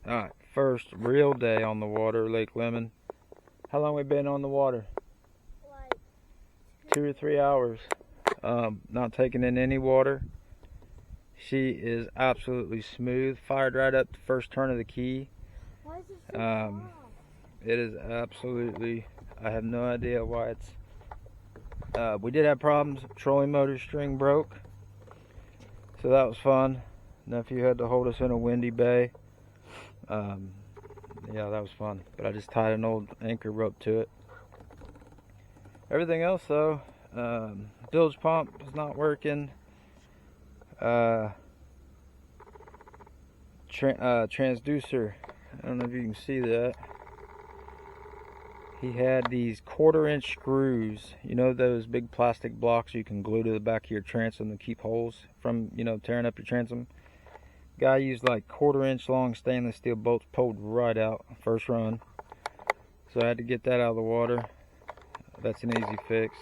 Alright, first real day on the water, Lake Lemon. How long we been on the water? Like 2 or 3 hours. Not taking in any water. She is absolutely smooth. Fired right up the first turn of the key. why is it so soft? It is absolutely, I have no idea why it's, we did have problems. Trolling motor string broke. So that was fun. Nephew had to hold us in a windy bay. Yeah, that was fun. But I just tied an old anchor rope to it. Everything else though, bilge pump is not working. Transducer, I don't know if you can see that. He had these 1/4-inch screws, you know, those big plastic blocks you can glue to the back of your transom to keep holes from, you know, tearing up your transom. Guy used like 1/4-inch long stainless steel bolts, pulled right out first run. So I had to get that out of the water. That's an easy fix.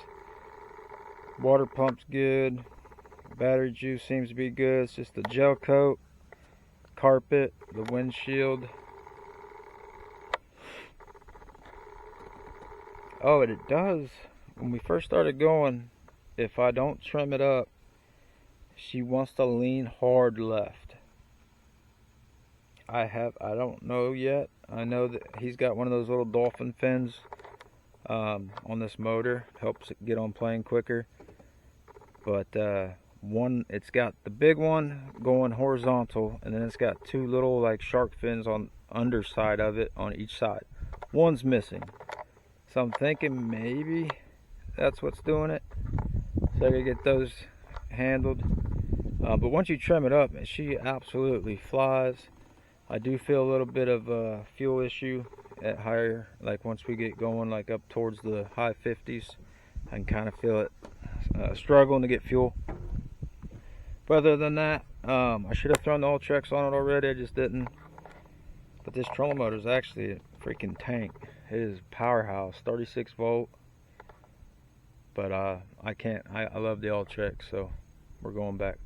Water pump's good. Battery juice seems to be good. It's just the gel coat, carpet, the windshield. Oh, and it does. When we first started going, if I don't trim it up, she wants to lean hard left. I don't know yet. I know that he's got one of those little dolphin fins on this motor. Helps it get on plane quicker. But it's got the big one going horizontal, and then it's got 2 little like shark fins on underside of it on each side. One's missing. So I'm thinking maybe that's what's doing it. So I gotta get those handled. But once you trim it up, she absolutely flies. I do feel a little bit of a fuel issue at higher, like once we get going like up towards the high 50s, I can kind of feel it struggling to get fuel. But other than that, I should have thrown the oil checks on it already, I just didn't. But this trolling motor is actually a freaking tank. It is powerhouse, 36 volt. But I love the oil check, so we're going back.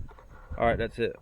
Alright, that's it.